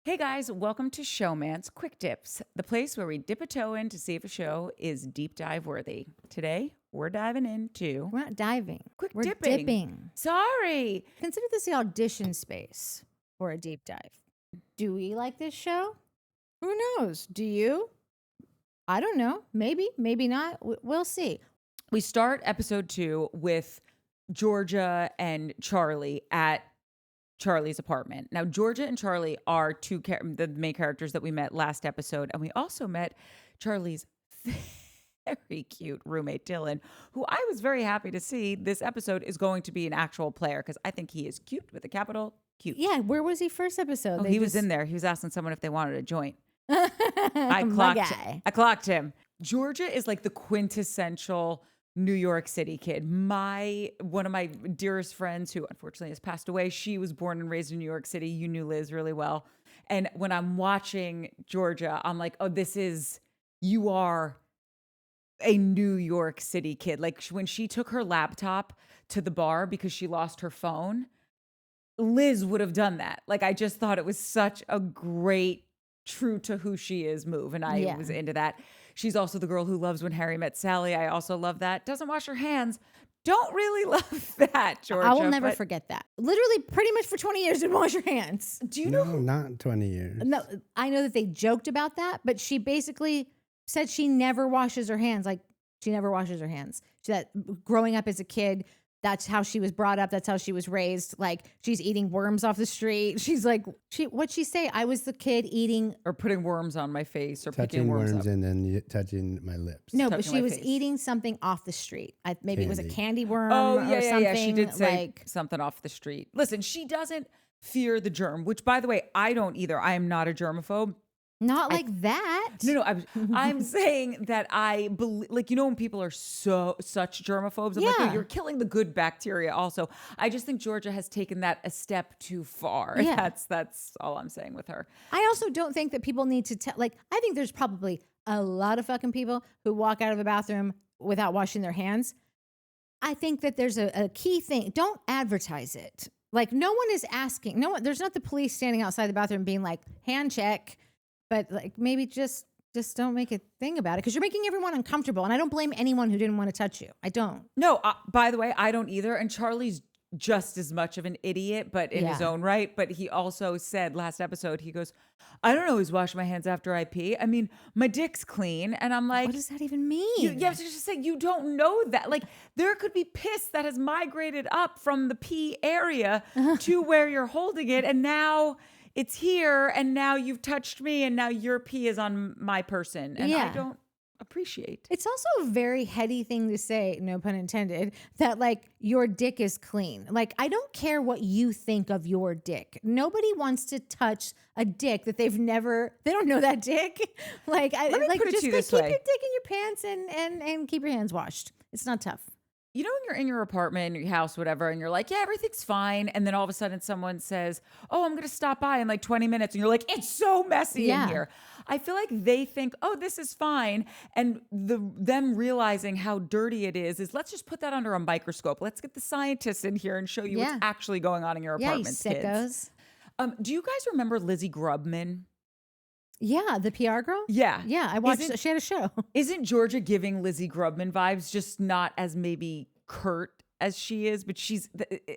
Hey guys, welcome to Showmance Quick Dips, the place where we dip a toe in to see if a show is deep dive worthy. Today, we're diving into We're not diving. quick We're dipping. dipping. Sorry. Consider this the audition space for a deep dive. Do we like this show? Who knows? Do you? I don't know. Maybe, maybe not. We'll see. We start episode 2 with Georgia and Charlie at Charlie's apartment. Now, Georgia and Charlie are the main characters that we met last episode, and we also met Charlie's very cute roommate Dylan, who I was very happy to see this episode is going to be an actual player because I think he is cute with a capital cute. Yeah, where was he first episode? Oh, he was in there. He was asking someone if they wanted a joint. I clocked him. Georgia is like the quintessential New York City kid. One of my dearest friends, who unfortunately has passed away, she was born and raised in New York City. You knew Liz really well. And when I'm watching Georgia, I'm like, oh, you are a New York City kid. Like when she took her laptop to the bar because she lost her phone, Liz would have done that. Like I just thought it was such a great, true to who she is move. And I was into that. She's also the girl who loves When Harry Met Sally. I also love that. Doesn't wash her hands. Don't really love that, Georgia. I will never forget that. Literally, pretty much for 20 years, didn't wash your hands. Do you know? No, not 20 years. No, I know that they joked about that, but she basically said she never washes her hands. Like, she never washes her hands. That growing up as a kid, that's how she was brought up. That's how she was raised. Like, she's eating worms off the street. She's like, what'd she say? I was the kid eating. Or putting worms on my face or picking Touching worms worms up. and then touching my lips. No, but Touching she my was face. eating something off the street. Maybe it was a Candy. candy worm Oh, or yeah, something. yeah. She did say like, something off the street. Listen, she doesn't fear the germ, which, by the way, I don't either. I am not a germaphobe. not like that. No, I'm saying that I believe, like, you know, when people are such germaphobes, I'm like, no, Yeah. you're killing the good bacteria also. I just think Georgia has taken that a step too far. Yeah. That's all I'm saying with her. I also don't think that people need to tell. Like, I think there's probably a lot of fucking people who walk out of a bathroom without washing their hands. I think that there's a key thing. Don't advertise it. Like, no one is asking. No one. There's not the police standing outside the bathroom being like, hand check. But like, maybe just don't make a thing about it because you're making everyone uncomfortable. And I don't blame anyone who didn't want to touch you. I don't. No, by the way, I don't either. And Charlie's just as much of an idiot, but in his Yeah. own right. But he also said last episode, he goes, I don't always wash my hands after I pee. I mean, my dick's clean. And I'm like, What does that even mean? you have to just say you don't know that. Like there could be piss that has migrated up from the pee area to where you're holding it. And now it's here. And now you've touched me. And now your pee is on my person. And I Yeah. don't appreciate. It's also a very heady thing to say, no pun intended, that like your dick is clean. Like, I don't care what you think of your dick. Nobody wants to touch a dick that they don't know that dick. Like, Let me put it just to you like, this keep way. your dick in your pants and keep your hands washed. It's not tough. You know, when you're in your apartment, your house, whatever, and you're like, yeah, everything's fine. And then all of a sudden someone says, oh, I'm going to stop by in like 20 minutes. And you're like, it's so messy in here. I feel like they think, oh, this is fine. And them realizing how dirty it is let's just put that under a microscope. Let's get the scientists in here and show you what's actually going on in your Yeah, you apartments, kids. sickos. Do you guys remember Lizzie Grubman? Yeah, the PR girl? Yeah. Yeah, I watched, she had a show. Isn't Georgia giving Lizzie Grubman vibes, just not as maybe curt as she is, but she's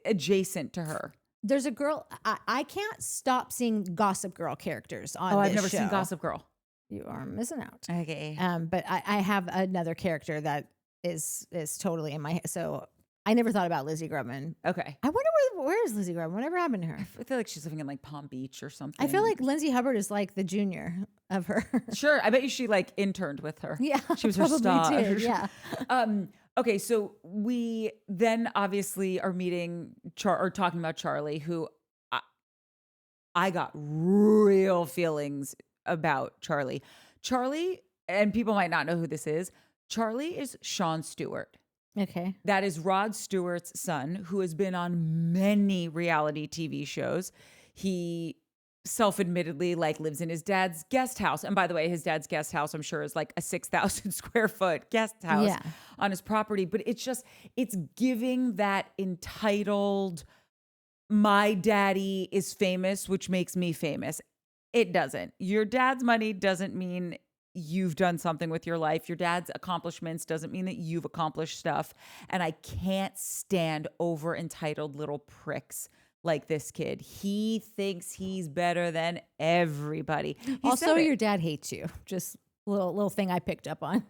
adjacent to her? There's a girl, I can't stop seeing Gossip Girl characters on Oh, this I've never show. seen Gossip Girl. You are missing out. Okay. But I have another character that is totally in my head. So I never thought about Lizzie Grubman. Okay. I wonder where is Lizzie Grubman? Whatever happened to her? I feel like she's living in like Palm Beach or something. I feel like Lindsay Hubbard is like the junior of her. Sure. I bet you she like interned with her. Yeah, She was her probably star. did, yeah. Okay. So we then obviously are meeting or talking about Charlie, who I got real feelings about Charlie. Charlie, and people might not know who this is. Charlie is Sean Stewart. Okay. That is Rod Stewart's son, who has been on many reality TV shows. He self-admittedly like lives in his dad's guest house. And by the way, his dad's guest house, I'm sure, is like a 6,000 square foot guest house on his property. But it's giving that entitled, my daddy is famous, which makes me famous. It doesn't. Your dad's money doesn't mean you've done something with your life. Your dad's accomplishments doesn't mean that you've accomplished stuff. And I can't stand over entitled little pricks like this kid. He thinks he's better than everybody. Also, your dad hates you. Just little thing I picked up on.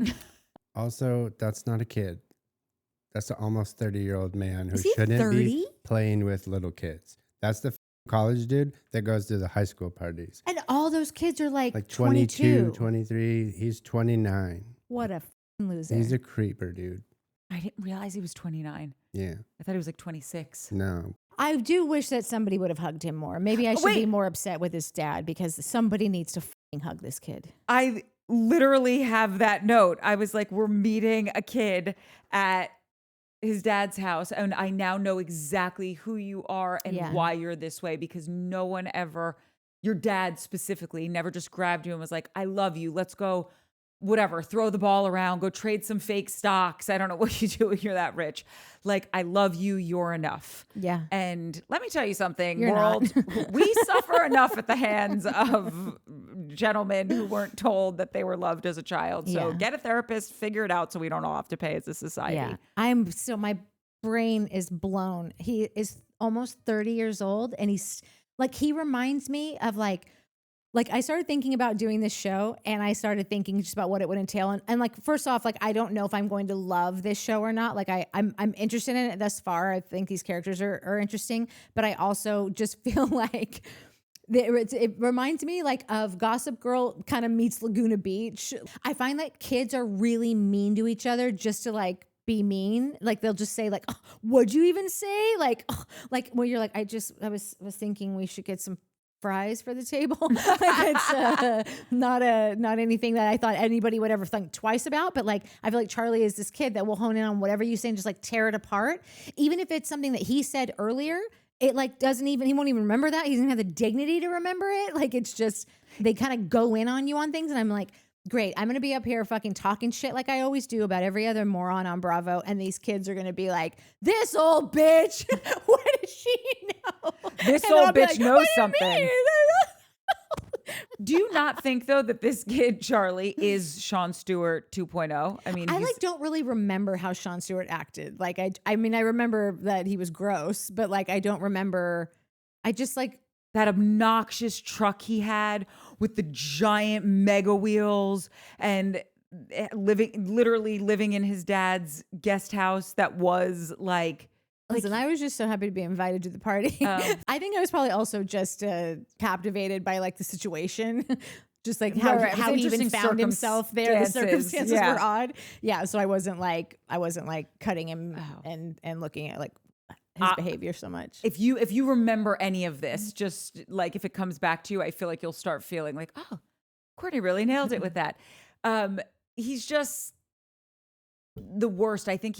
Also, that's not a kid. That's an almost 30-year-old man who Is he shouldn't 30? be playing with little kids. That's the college dude that goes to the high school parties. And all those kids are like 22, 23. He's 29. What a loser. He's a creeper, dude. I didn't realize he was 29. Yeah. I thought he was like 26. No. I do wish that somebody would have hugged him more. Maybe I should be more upset with his dad because somebody needs to hug this kid. I literally have that note. I was like, we're meeting a kid at his dad's house, and I now know exactly who you are and why you're this way, because no one ever, your dad specifically, never just grabbed you and was like, I love you. Let's go, whatever, throw the ball around, go trade some fake stocks. I don't know what you do when you're that rich. Like, I love you. You're enough. Yeah. And let me tell you something, You're world. We suffer enough at the hands of gentlemen who weren't told that they were loved as a child. So get a therapist, figure it out so we don't all have to pay as a society. Yeah. My brain is blown. He is almost 30 years old, and he's like, he reminds me of like I started thinking about doing this show, and I started thinking just about what it would entail. And like, first off, like, I don't know if I'm going to love this show or not. Like I'm interested in it thus far. I think these characters are interesting, but I also just feel like it reminds me like of Gossip Girl kind of meets Laguna Beach. I find that kids are really mean to each other just to like be mean. Like they'll just say like, oh, what'd you even say? Like when you're like, I was thinking we should get some fries for the table. Like it's not anything that I thought anybody would ever think twice about. But like, I feel like Charlie is this kid that will hone in on whatever you say and just like tear it apart. Even if it's something that he said earlier, it like he won't even remember that. He doesn't have the dignity to remember it. Like it's just, they kind of go in on you on things. And I'm like, great, I'm going to be up here fucking talking shit like I always do about every other moron on Bravo. And these kids are going to be like, this old bitch, what does she know? This old bitch knows something. Do you not think, though, that this kid, Charlie, is Sean Stewart 2.0? I mean, I like don't really remember how Sean Stewart acted. Like, I mean, I remember that he was gross, but like, I don't remember. I just like that obnoxious truck he had with the giant mega wheels and literally living in his dad's guest house that was like. Listen, I was just so happy to be invited to the party. I think I was probably also just captivated by like the situation, just like how he even found himself there. The circumstances were odd. Yeah, so I wasn't like cutting him and looking at like his behavior so much. If you remember any of this, just like if it comes back to you, I feel like you'll start feeling like, oh, Courtney really nailed it with that. He's just the worst. I think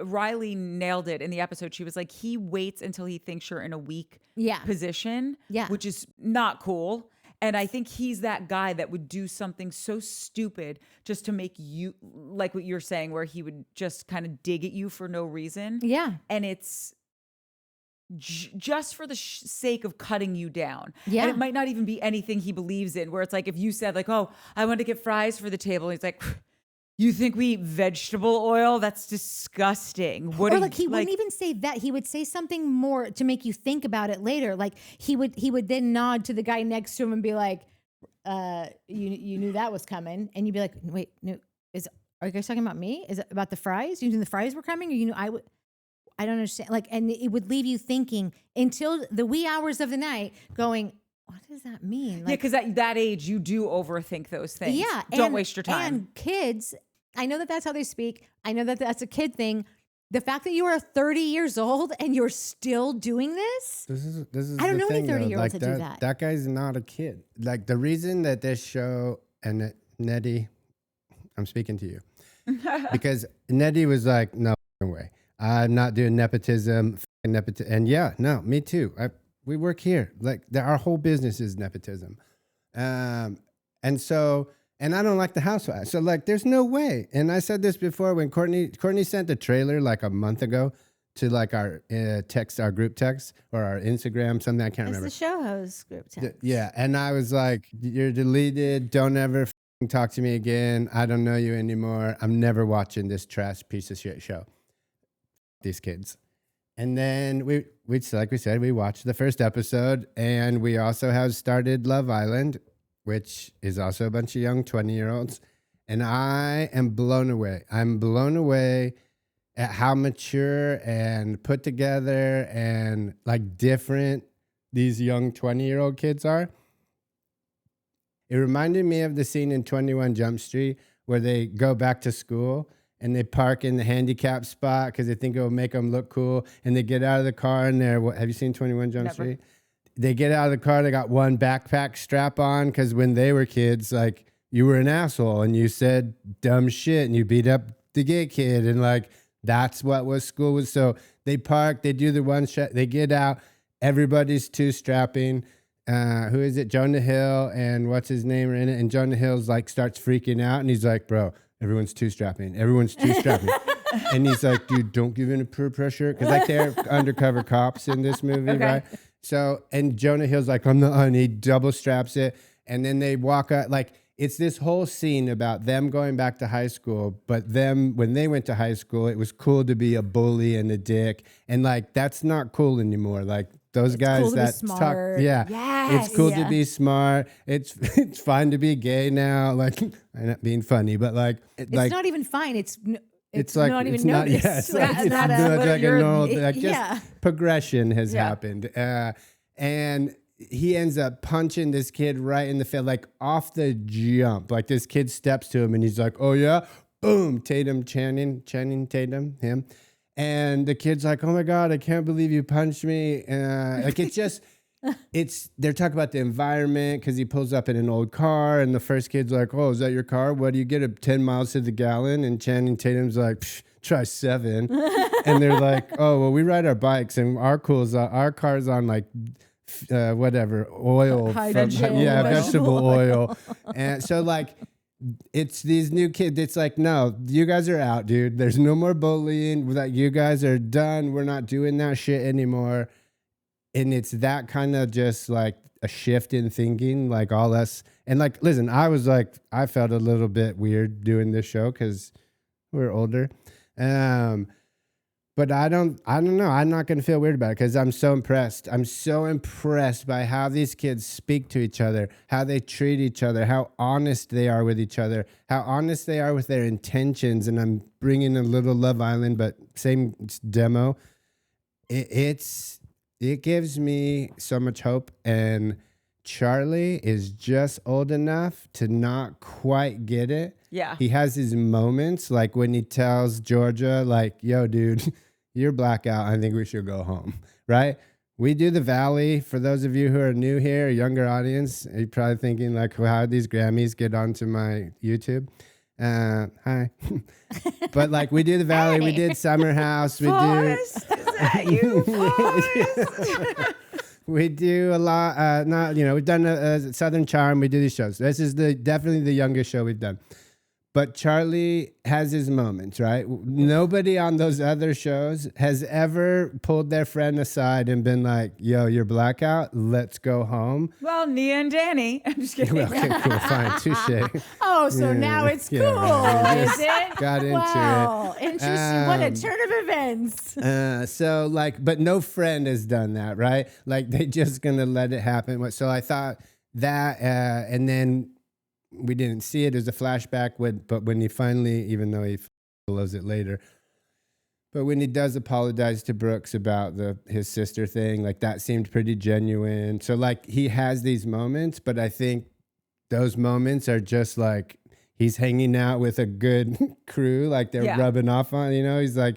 Riley nailed it in the episode. She was like, he waits until he thinks you're in a weak position, which is not cool. And I think he's that guy that would do something so stupid just to make you, like what you're saying, where he would just kind of dig at you for no reason. Yeah. And it's just for the sake of cutting you down. Yeah. And it might not even be anything he believes in, where it's like, if you said like, oh, I want to get fries for the table. He's like, you think we eat vegetable oil? That's disgusting. Or like he wouldn't even say that. He would say something more to make you think about it later. Like he would then nod to the guy next to him and be like, you knew that was coming. And you'd be like, wait, no, are you guys talking about me? Is it about the fries? You knew the fries were coming? Or you knew I don't understand. Like, and it would leave you thinking until the wee hours of the night going, what does that mean? Like, because at that age, you do overthink those things. Yeah. Don't waste your time. And kids, I know that that's how they speak. I know that that's a kid thing. The fact that you are 30 years old and you're still doing this. This is I don't the know any thing, 30-year-olds like that do that. That guy's not a kid. Like the reason that this show and Nettie, I'm speaking to you, because Nettie was like, no way. I'm not doing nepotism. And yeah, no, me too. We work here. Like our whole business is nepotism. And I don't like the housewife. So like, there's no way. And I said this before when Courtney sent the trailer like a month ago. to like our text, our group text or our Instagram, something I can't It's remember. the show host group text. Yeah, and I was like, "You're deleted. Don't ever talk to me again. I don't know you anymore. I'm never watching this trash piece of shit show." These kids. And then we like we said, we watched the first episode, and we also have started Love Island, which is also a bunch of young 20-year-olds. And I am blown away. I'm blown away at how mature and put together and like different these young 20-year-old kids are. It reminded me of the scene in 21 Jump Street where they go back to school and they park in the handicap spot because they think it will make them look cool. And they get out of the car and have you seen 21 Jump Street? They get out of the car, they got one backpack strap on because when they were kids, like you were an asshole and you said dumb shit and you beat up the gay kid. And like, that's what was school was. So they park, they do the one shot, they get out, everybody's two strapping. Who is it? Jonah Hill and what's his name are in it. And Jonah Hill's like starts freaking out and he's like, bro, everyone's two strapping. Everyone's two strapping. And he's like, dude, don't give in to peer pressure. Cause like they're undercover cops in this movie, right? So, and Jonah Hill's like, I'm not, and he double straps it. And then they walk out, like, it's this whole scene about them going back to high school, but them, when they went to high school, it was cool to be a bully and a dick. And like, that's not cool anymore. Like, those guys cool to be that smart. talk, yeah, Yes. it's cool Yeah. to be smart. It's fine to be gay now. Like, I'm not being funny, but like, It's like, not even fine. It's like not even it's not, noticed. yeah, it's like, That's it's not not like a normal, like just yeah. progression has happened. And he ends up punching this kid right in the face, like off the jump. Like this kid steps to him and he's like, oh yeah, boom, Channing Tatum, him. And the kid's like, oh my God, I can't believe you punched me. Like it's just, they're talking about the environment because he pulls up in an old car and the first kid's like, oh, is that your car? What do you get at 10 miles to the gallon? And Channing Tatum's like, try 7. And they're like, oh, well, we ride our bikes and our car's on like, whatever, oil. Vegetable oil. And so like, it's these new kids. It's like, no, you guys are out, dude. There's no more bullying. Like, you guys are done. We're not doing that shit anymore. And it's that kind of just like a shift in thinking, like all us. And like, listen, I was like, I felt a little bit weird doing this show because we're older. But I don't know. I'm not going to feel weird about it because I'm so impressed. I'm so impressed by how these kids speak to each other, how they treat each other, how honest they are with each other, how honest they are with their intentions. And I'm bringing a little Love Island, but same demo. It gives me so much hope. And Charlie is just old enough to not quite get it. Yeah. He has his moments, like when he tells Georgia, like, yo, dude, you're blackout. I think we should go home, right? We do the Valley. For those of you who are new here, a younger audience, you're probably thinking, like, how did these Grammys get onto my YouTube? Hi. But, like, we do the Valley. We did Summer House. Forrest, is that you, Forrest? We do a lot. We've done a Southern Charm. We do these shows. This is definitely the youngest show we've done. But Charlie has his moments, right? Nobody on those other shows has ever pulled their friend aside and been like, yo, you're blackout. Let's go home. Well, Nia and Danny. I'm just kidding. Well, okay, cool, fine, touche. Oh, so now it's cool, right. is it? Got into Wow, interesting. What a turn of events. So like, but no friend has done that, right? Like they just gonna let it happen. So I thought that, and then we didn't see it as a flashback, but when he finally, even though he blows it later, but when he does apologize to Brooks about his sister thing, like that seemed pretty genuine. So like he has these moments, but I think those moments are just like he's hanging out with a good crew, like they're rubbing off on, he's like,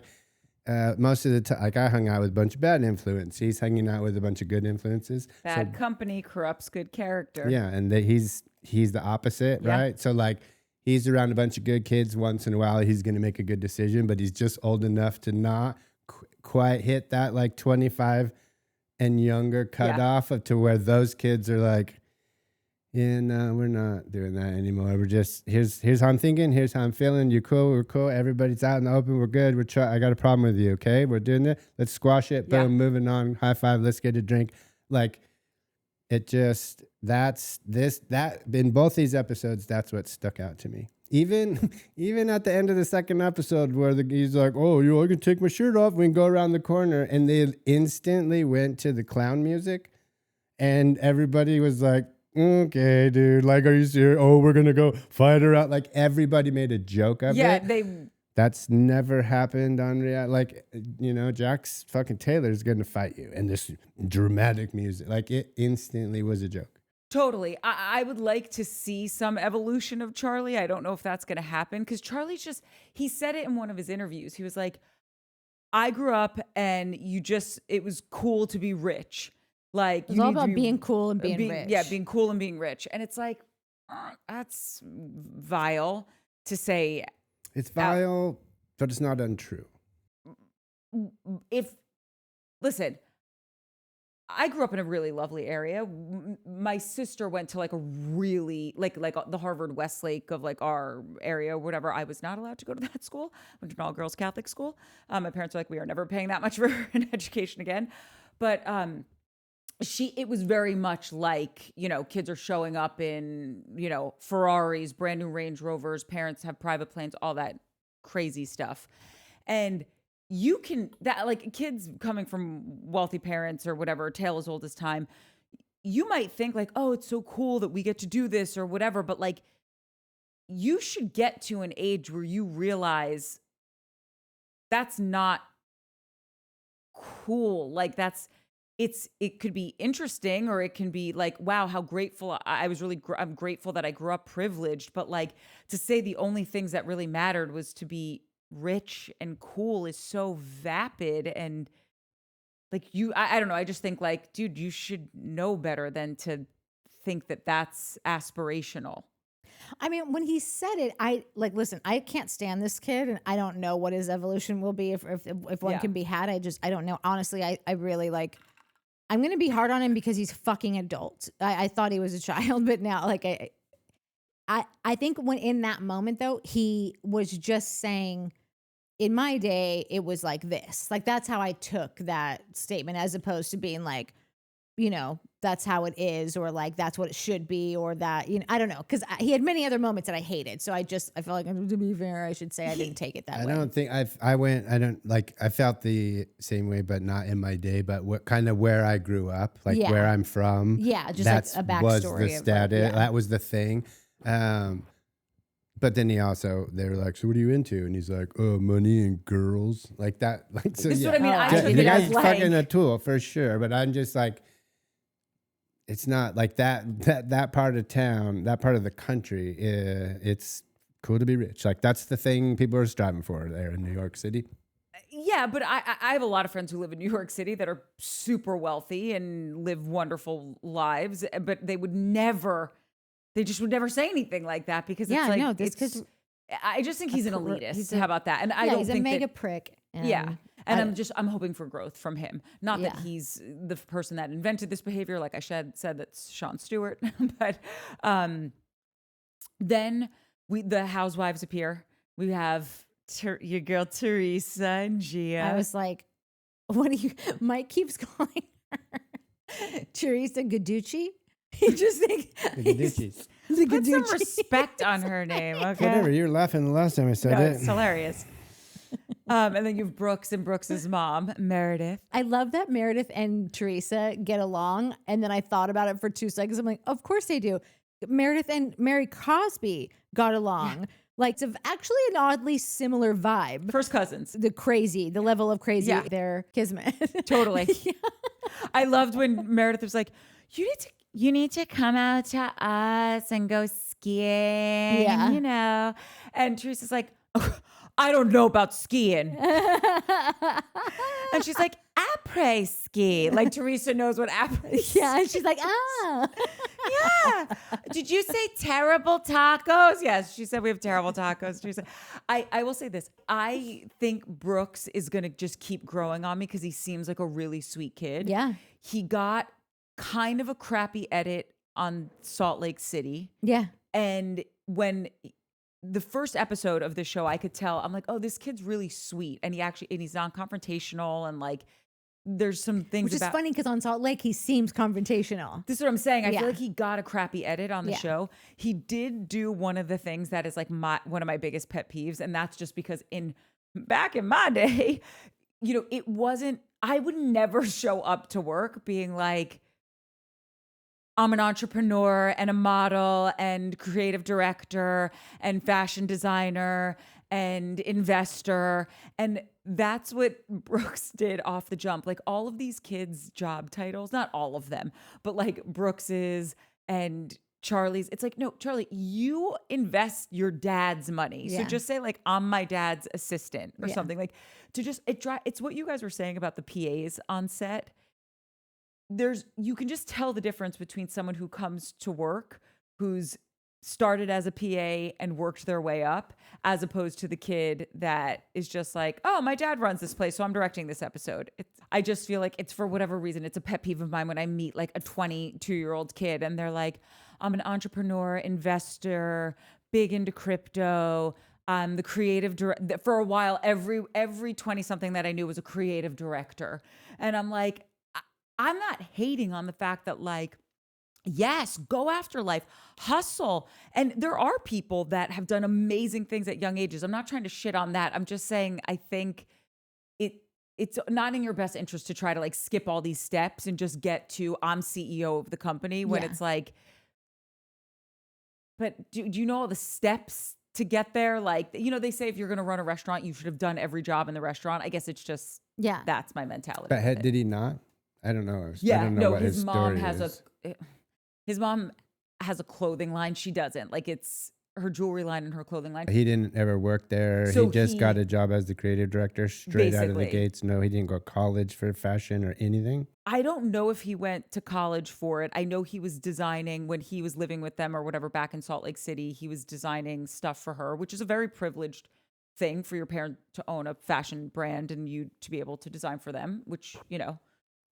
most of the time, like I hung out with a bunch of bad influence. He's hanging out with a bunch of good influences. Bad company corrupts good character. Yeah, and he's the opposite, right? So like he's around a bunch of good kids once in a while. He's going to make a good decision, but he's just old enough to not quite hit that like 25 and younger cutoff to where those kids are like, yeah, no, we're not doing that anymore. We're just here's how I'm thinking, here's how I'm feeling. You cool? We're cool. Everybody's out in the open. We're good. I got a problem with you. Okay, we're doing it. Let's squash it. Yeah. Boom, moving on. High five. Let's get a drink. Like it just that in both these episodes, that's what stuck out to me. Even at the end of the second episode where he's like, oh, I can take my shirt off. We can go around the corner, and they instantly went to the clown music, and everybody was like, okay, dude, like, are you serious? Oh, we're gonna go fight her out. Like everybody made a joke of it. That's never happened on reality. Like, Jax fucking Taylor's gonna fight you, and this dramatic music, like it instantly was a joke. Totally. I would like to see some evolution of Charlie. I don't know if that's going to happen because Charlie's he said it in one of his interviews. He was like, I grew up and it was cool to be rich. Like, it's all about being cool and being rich. Yeah, being cool and being rich. And it's like, that's vile to say. It's vile, but it's not untrue. Listen, I grew up in a really lovely area. My sister went to like a really like the Harvard Westlake of like our area or whatever. I was not allowed to go to that school. Went to an all girls Catholic school. My parents were like, we are never paying that much for an education again. But it was very much like, kids are showing up in, Ferraris, brand new Range Rovers, parents have private planes, all that crazy stuff. And kids coming from wealthy parents or whatever, tale as old as time, you might think like, oh, it's so cool that we get to do this or whatever. But like, you should get to an age where you realize that's not cool. Like it could be interesting, or it can be like, wow, how grateful I'm grateful that I grew up privileged. But like, to say the only things that really mattered was to be rich and cool is so vapid. And like I don't know. I just think like, dude, you should know better than to think that that's aspirational. I mean, when he said it, listen, I can't stand this kid, and I don't know what his evolution will be if one can be had. I don't know. Honestly, I really like, I'm going to be hard on him because he's fucking adult. I thought he was a child, but now like I think when in that moment though, he was just saying, in my day, it was like this. Like, that's how I took that statement, as opposed to being like, that's how it is, or like, that's what it should be, or that, I don't know. Because he had many other moments that I hated. So I felt like, to be fair, I should say I didn't take it that way. I don't think I felt the same way, but not in my day, but where I grew up, like where I'm from. Yeah, just like a backstory. Was the status. That was the thing. But then they were like, so what are you into? And he's like, oh, money and girls. Like that. Like, so this is what I mean. I took the it guy's as like, fucking a tool for sure. But I'm just like, it's not like that part of town, that part of the country. It's cool to be rich. Like that's the thing people are striving for there in New York City. Yeah, but I have a lot of friends who live in New York City that are super wealthy and live wonderful lives, but they just would never say anything like that because it's like, no, because I just think he's an elitist. How about that? And I don't he's think a mega prick. And I'm hoping for growth from him. Not that he's the person that invented this behavior. Like I said, that's Sean Stewart. But then the housewives appear. We have your girl Teresa and Gia. I was like, what do you? Mike keeps calling her Teresa Giudice. He just think put some respect on her name. Okay, whatever. You were laughing the last time I said it. It's hilarious. And then you have Brooks and Brooks's mom, Meredith. I love that Meredith and Teresa get along. And then I thought about it for 2 seconds. I'm like, of course they do. Meredith and Mary Cosby got along. Yeah. Like, it's actually an oddly similar vibe. First cousins. The level of crazy. Yeah. Their kismet. Totally. Yeah. I loved when Meredith was like, you need to come out to us and go skiing, And Teresa's like, oh, I don't know about skiing. And she's like, après ski. Like Teresa knows what après ski. Yeah, and she's like, ah. Yeah. Did you say terrible tacos? Yes, she said we have terrible tacos, Teresa. I will say this. I think Brooks is going to just keep growing on me because he seems like a really sweet kid. Yeah. He got kind of a crappy edit on Salt Lake City. Yeah. And when the first episode of the show, I could tell, I'm like, oh, this kid's really sweet. And he's non-confrontational, and like, there's some things Which is about funny because on Salt Lake, he seems confrontational. this is what I'm saying. I Yeah. feel like he got a crappy edit on the Yeah. show. He did do one of the things that is like one of my biggest pet peeves, and that's just because back in my day, it wasn't. I would never show up to work being like, I'm an entrepreneur and a model and creative director and fashion designer and investor. And that's what Brooks did off the jump. Like all of these kids' job titles, not all of them, but like Brooks's and Charlie's. It's like, no, Charlie, you invest your dad's money. So Yeah. just say like, I'm my dad's assistant or Yeah. something. Like it's what you guys were saying about the PAs on set. You can just tell the difference between someone who comes to work, who's started as a PA and worked their way up, as opposed to the kid that is just like, oh, my dad runs this place, so I'm directing this episode. I just feel like it's, for whatever reason, it's a pet peeve of mine when I meet like a 22-year-old kid and they're like, I'm an entrepreneur, investor, big into crypto. I'm the creative director. For a while, every 20-something that I knew was a creative director. And I'm like, I'm not hating on the fact that, like, yes, go after life, hustle. And there are people that have done amazing things at young ages. I'm not trying to shit on that. I'm just saying I think it's not in your best interest to try to like skip all these steps and just get to I'm CEO of the company when it's like, but do you know all the steps to get there? Like, they say if you're going to run a restaurant, you should have done every job in the restaurant. I guess it's just, that's my mentality. But did he not? I don't know. Yeah, I don't know no, what his mom is. his mom has a clothing line. She doesn't. Like, it's her jewelry line and her clothing line. He didn't ever work there. So he just got a job as the creative director straight out of the Basically. gates. No, he didn't go to college for fashion or anything. I don't know if he went to college for it. I know he was designing when he was living with them or whatever back in Salt Lake City. He was designing stuff for her, which is a very privileged thing for your parent to own a fashion brand and you to be able to design for them, which,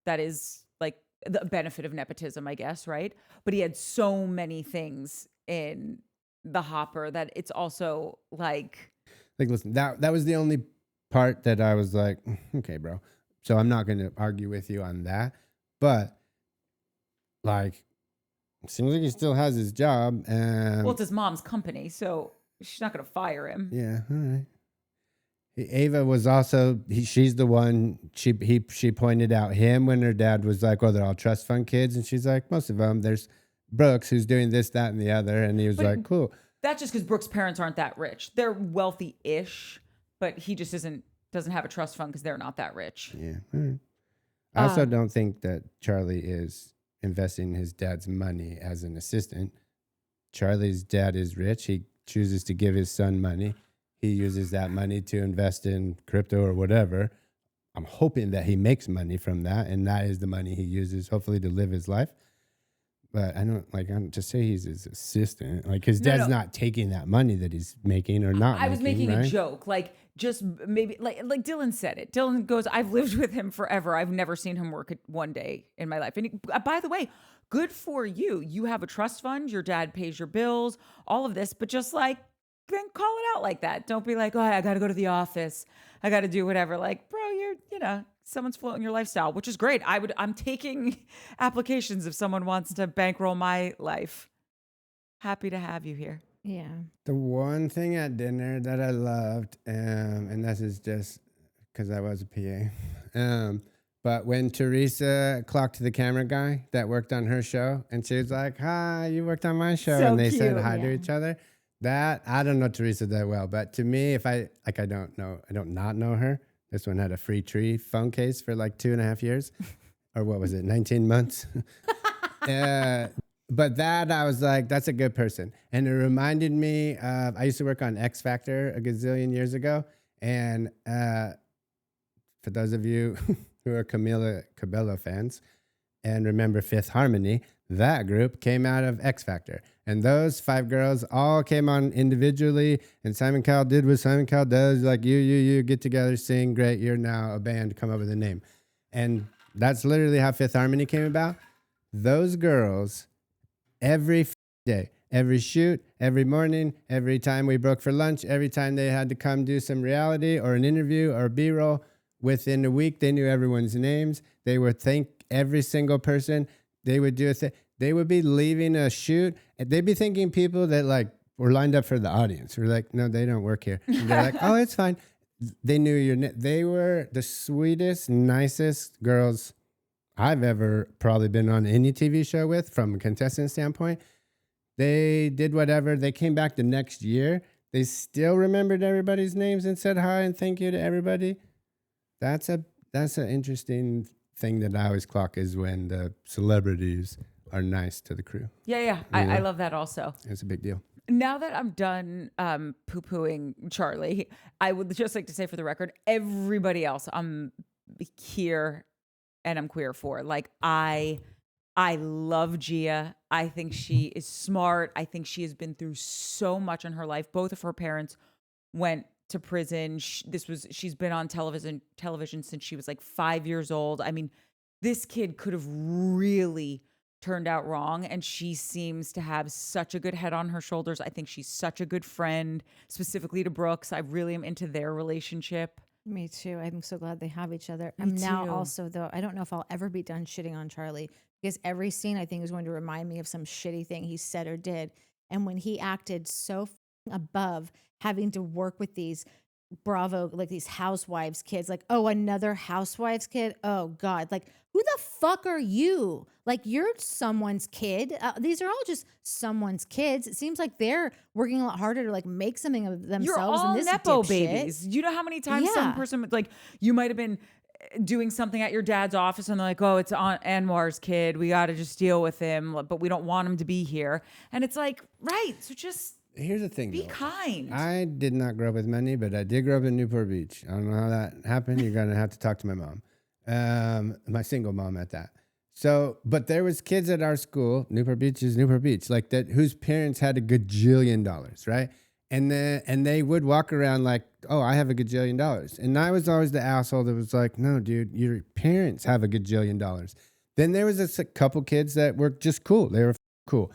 that is like the benefit of nepotism, I guess, right? But he had so many things in the hopper that it's also like listen, that was the only part that I was like, okay, bro. So I'm not going to argue with you on that. But like, it seems like he still has his job. And well, it's his mom's company, so she's not going to fire him. yeah, all right. Ava was also she's the one she pointed out him when her dad was like, well, they're all trust fund kids, and she's like, most of them. There's Brooks who's doing this, that, and the other, and he was like, cool. That's just because Brooks' parents aren't that rich. They're wealthy-ish, but he just doesn't have a trust fund because they're not that rich. Yeah. All right. I also don't think that Charlie is investing his dad's money as an assistant. Charlie's dad is rich. He chooses to give his son money. He uses that money to invest in crypto or whatever. I'm hoping that he makes money from that, and that is the money he uses, hopefully, to live his life. But I'm to say he's his assistant. Like, his dad's not taking that money that he's making or not. I was making right? a joke, like just maybe like Dylan said it. Dylan goes, I've lived with him forever. I've never seen him work one day in my life. And by the way, good for you. You have a trust fund. Your dad pays your bills, all of this, but just like, then call it out like that. Don't be like, oh, I got to go to the office. I got to do whatever. Like, bro, someone's floating your lifestyle, which is great. I'm taking applications if someone wants to bankroll my life. Happy to have you here. Yeah. The one thing at dinner that I loved, and this is just because I was a PA, but when Teresa clocked the camera guy that worked on her show, and she was like, hi, you worked on my show, So and they cute. said hi to each other. That, I don't know Teresa that well, but to me, if I don't not know her. This one had a free tree phone case for like 2.5 years, or what was it, 19 months? But that, I was like, that's a good person. And it reminded me of, I used to work on X Factor a gazillion years ago. And for those of you who are Cabello fans and remember Fifth Harmony, that group came out of X Factor. And those 5 girls all came on individually. And Simon Cowell did what Simon Cowell does. Like, you get together, sing, great. You're now a band, come up with a name. And that's literally how Fifth Harmony came about. Those girls every day, every shoot, every morning, every time we broke for lunch, every time they had to come do some reality or an interview or B-roll. Within a week, they knew everyone's names. They would thank every single person. They would do a thing. They would be leaving a shoot, and they'd be thanking people that like were lined up for the audience. We're like, no, they don't work here. And they're like, oh, it's fine. They knew your name. They were the sweetest, nicest girls I've ever probably been on any TV show with from a contestant standpoint. They did whatever. They came back the next year. They still remembered everybody's names and said hi and thank you to everybody. That's an interesting thing that I always clock is when the celebrities are nice to the crew. Yeah. I love that also. It's a big deal. Now that I'm done poo-pooing Charlie, I would just like to say for the record, everybody else I'm here and I'm queer for. Like I love Gia. I think she is smart. I think she has been through so much in her life. Both of her parents went to prison. She's been on television since she was like 5 years old. I mean, this kid could have really turned out wrong, and she seems to have such a good head on her shoulders. I think she's such a good friend, specifically to Brooks. I really am into their relationship. Me too. I'm so glad they have each other. Me I'm now too. also, though, I don't know if I'll ever be done shitting on Charlie, because every scene I think is going to remind me of some shitty thing he said or did. And when he acted so above having to work with these like these housewives kids, like, oh, another housewives kid. Oh God. Like, who the fuck are you? Like, you're someone's kid. These are all just someone's kids. It seems like they're working a lot harder to like make something of themselves. You're all than this Nepo dipshit. babies. You know how many times some person would, like, you might have been doing something at your dad's office and they're like, oh, it's Aunt Anwar's kid. We got to just deal with him, but we don't want him to be here. And it's like, right. So just Here's the thing, be though. kind. I did not grow up with money, but I did grow up in Newport Beach. I don't know how that happened. You're gonna have to talk to my mom, my single mom at that. So, but there was kids at our school. Newport Beach is Newport Beach, like that, whose parents had a gajillion dollars, right? And they would walk around like, oh, I have a gajillion dollars. And I was always the asshole that was like, no, dude, your parents have a gajillion dollars. Then there was a couple kids that were just cool. They were cool.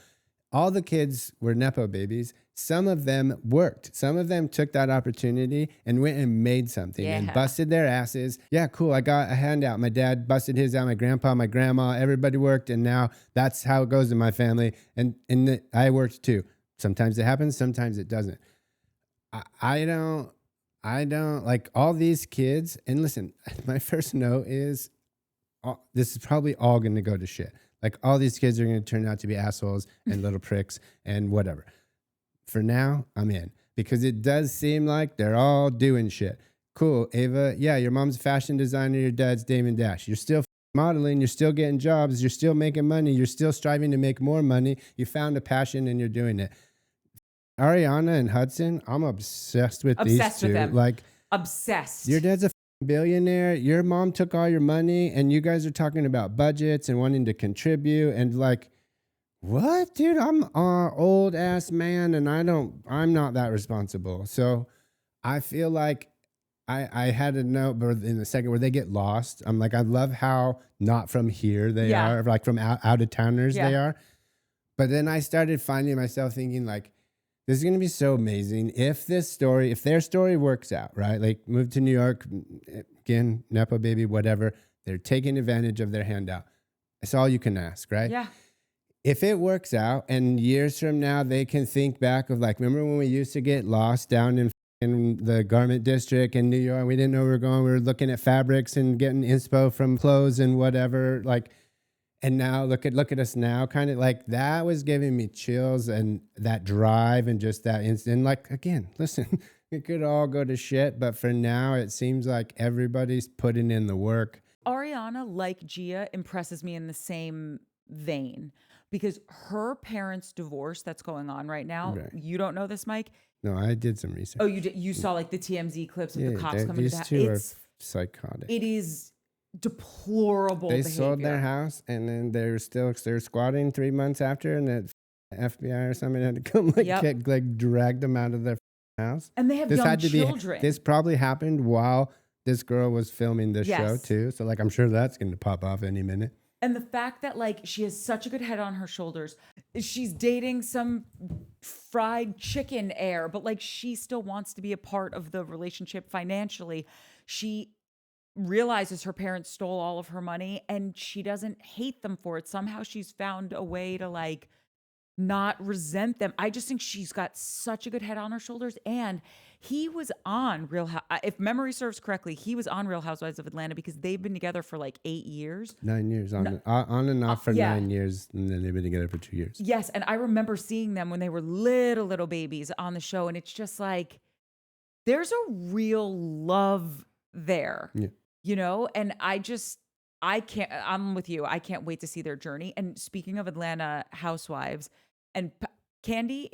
All the kids were Nepo babies. Some of them worked. Some of them took that opportunity and went and made something and busted their asses. Yeah, cool. I got a handout. My dad busted his out. My grandpa, my grandma, everybody worked. And now that's how it goes in my family. And I worked too. Sometimes it happens. Sometimes it doesn't. I don't like all these kids. And listen, my first note is this is probably all going to go to shit. Like all these kids are going to turn out to be assholes and little pricks and whatever. For now, I'm in because it does seem like they're all doing shit. Cool, Ava. Yeah, your mom's a fashion designer. Your dad's Damon Dash. You're still modeling. You're still getting jobs. You're still making money. You're still striving to make more money. You found a passion and you're doing it. Ariana and Hudson, I'm obsessed with these two. With them. Like obsessed. Your dad's a billionaire. Your mom took all your money, and you guys are talking about budgets and wanting to contribute. And like, what, dude? I'm an old ass man, and I'm not that responsible. So I feel like I had a note in the second where they get lost. I'm like, I love how not from here they are, like from out of towners they are. But then I started finding myself thinking like, this is going to be so amazing if their story works out, right? Like move to New York, again, Nepo baby, whatever. They're taking advantage of their handout. That's all you can ask, right? Yeah. If it works out and years from now, they can think back of like, remember when we used to get lost down in the garment district in New York? We didn't know where we were going. We were looking at fabrics and getting inspo from clothes and whatever. Like, and now look at us now, kind of like that was giving me chills and that drive and just that instant. Like, again, listen, it could all go to shit, but for now, it seems like everybody's putting in the work. Ariana, like Gia, impresses me in the same vein because her parents' divorce that's going on right now. Right. You don't know this, Mike? No, I did some research. Oh, you did? You saw like the TMZ clips of the cops coming to the house. These two are psychotic. It is deplorable They behavior. sold their house and then they're squatting 3 months after, and the FBI or somebody had to come drag them out of their house. And they have young children. This probably happened while this girl was filming this show too. So like I'm sure that's going to pop off any minute. And the fact that like she has such a good head on her shoulders, she's dating some fried chicken heir, but like she still wants to be a part of the relationship financially. She realizes her parents stole all of her money and she doesn't hate them for it. Somehow she's found a way to like not resent them. I just think she's got such a good head on her shoulders. And he was on if memory serves correctly, he was on Real Housewives of Atlanta because they've been together for like 8 years. 9 years on and off for yeah. 9 years, and then they've been together for 2 years. Yes, and I remember seeing them when they were little babies on the show, and it's just like there's a real love there, and I'm with you. I can't wait to see their journey. And speaking of Atlanta housewives, and Candy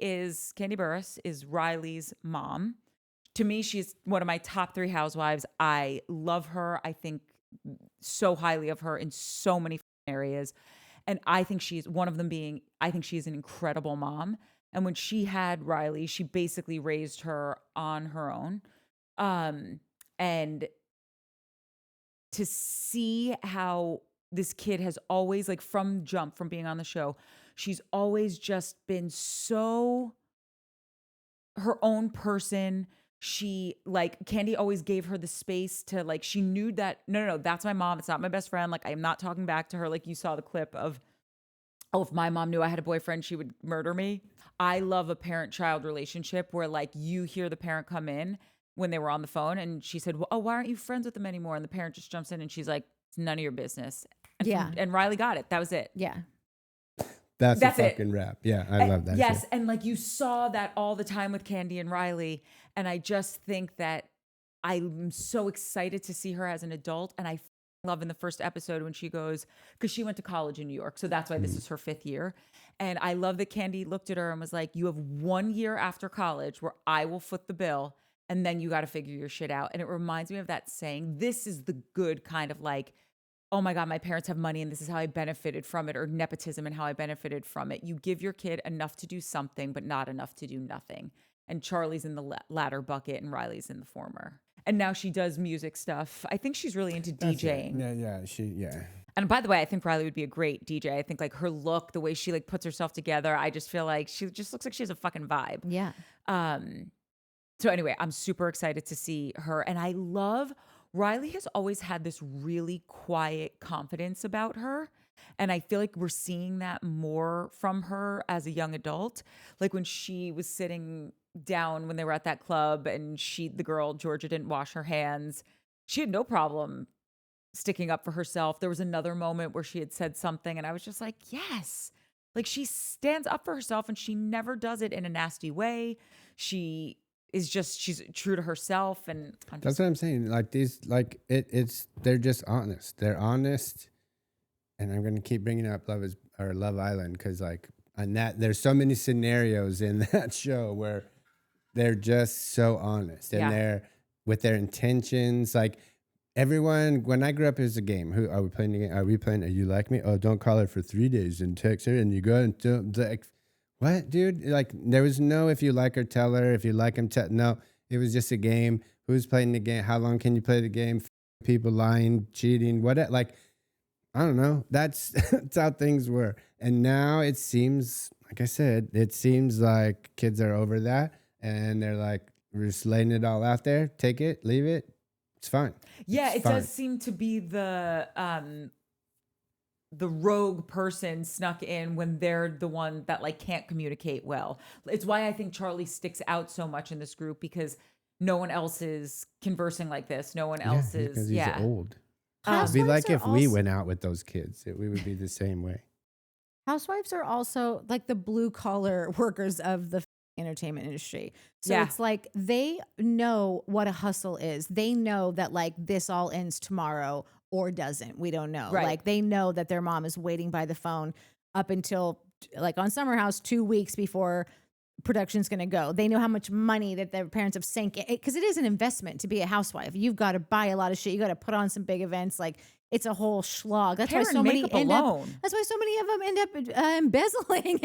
Burris is Riley's mom. To me, she's one of my top 3 housewives. I love her. I think so highly of her in so many areas. And I think she's one of them I think she's an incredible mom. And when she had Riley, she basically raised her on her own. And to see how this kid has always, like from being on the show, she's always just been so her own person. She like Candy always gave her the space to like, she knew that, no, that's my mom. It's not my best friend. Like, I'm not talking back to her. Like you saw the clip of, if my mom knew I had a boyfriend, she would murder me. I love a parent-child relationship where like you hear the parent come in when they were on the phone and she said, well, oh, why aren't you friends with them anymore? And the parent just jumps in and she's like, it's none of your business. And Riley got it. That was it. Yeah. That's a fucking wrap. Yeah, I love that. Yes, shit. and like you saw that all the time with Candy and Riley, and I just think that I'm so excited to see her as an adult, and I love in the first episode when she goes, because she went to college in New York, so that's why this is her 5th year, and I love that Candy looked at her and was like, you have 1 year after college where I will foot the bill, and then you got to figure your shit out. And it reminds me of that saying, this is the good kind of like, oh my God, my parents have money and this is how I benefited from it, or nepotism and how I benefited from it. You give your kid enough to do something, but not enough to do nothing. And Charlie's in the latter bucket and Riley's in the former. And now she does music stuff. I think she's really into DJing. Yeah. And by the way, I think Riley would be a great DJ. I think like her look, the way she like puts herself together, I just feel like she just looks like she has a fucking vibe. Yeah. So anyway, I'm super excited to see her. And I love Riley has always had this really quiet confidence about her. And I feel like we're seeing that more from her as a young adult. Like when she was sitting down when they were at that club and the girl, Georgia, didn't wash her hands. She had no problem sticking up for herself. There was another moment where she had said something and I was just like, yes. Like she stands up for herself and she never does it in a nasty way. She's true to herself. And that's what I'm saying. Like these, like they're just honest. They're honest. And I'm going to keep bringing up Love Island. Cause like on that, there's so many scenarios in that show where they're just so honest and they're with their intentions. Like everyone, when I grew up, it was a game. Who are we playing again? Are we playing? Are you like me? Oh, don't call her for 3 days and text her and you go and do like, what, dude? Like there was no, if you like her, tell her. If you like him, no. It was just a game. Who's playing the game? How long can you play the game? People lying, cheating, what? Like, I don't know. That's how things were. And now it seems, like I said, it seems like kids are over that. And they're like, we're just laying it all out there. Take it, leave it. It's fine. Yeah, it does seem to be the rogue person snuck in when they're the one that like can't communicate well. It's why I think Charlie sticks out so much in this group because no one else is conversing like this. No one else is. Because he's old. Housewives It'd be like if we also, went out with those kids, we would be the same way. Housewives are also like the blue collar workers of the entertainment industry. So it's like they know what a hustle is. They know that like this all ends tomorrow or doesn't. We don't know. Right. Like they know that their mom is waiting by the phone up until like on Summer House 2 weeks before production's going to go. They know how much money that their parents have sank in, because it is an investment to be a housewife. You've got to buy a lot of shit. You got to put on some big events. Like it's a whole slog. That's Hair why so and many makeup end up. alone. That's why so many of them end up embezzling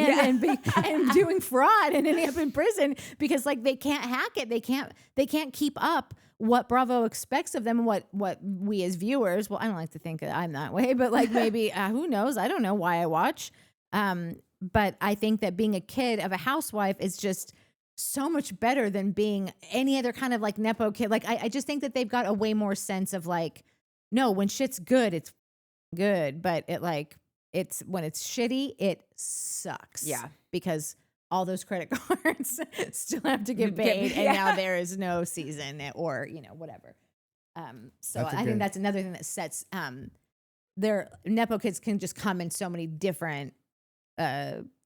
and doing fraud and ending up in prison, because like they can't hack it. They can't keep up what Bravo expects of them, and what we as viewers. Well, I don't like to think that I'm that way, but like maybe who knows? I don't know why I watch. But I think that being a kid of a housewife is just so much better than being any other kind of like Nepo kid. Like I just think that they've got a way more sense of like, no, when shit's good, it's good. But it's when it's shitty, it sucks. Yeah. Because all those credit cards still have to get paid. And now there is no season or, whatever. So I think that's another thing that sets their Nepo kids can just come in so many different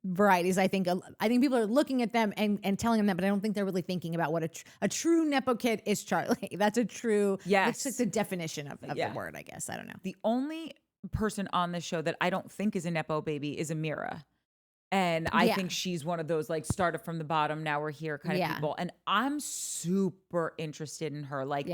varieties. I think people are looking at them and telling them that, but I don't think they're really thinking about what a true Nepo kid is. Charlie, that's a true. Yes, it's like the definition of the word. I guess I don't know. The only person on this show that I don't think is a Nepo baby is Amira, and I think she's one of those like started from the bottom, now we're here kind of people, and I'm super interested in her. Like,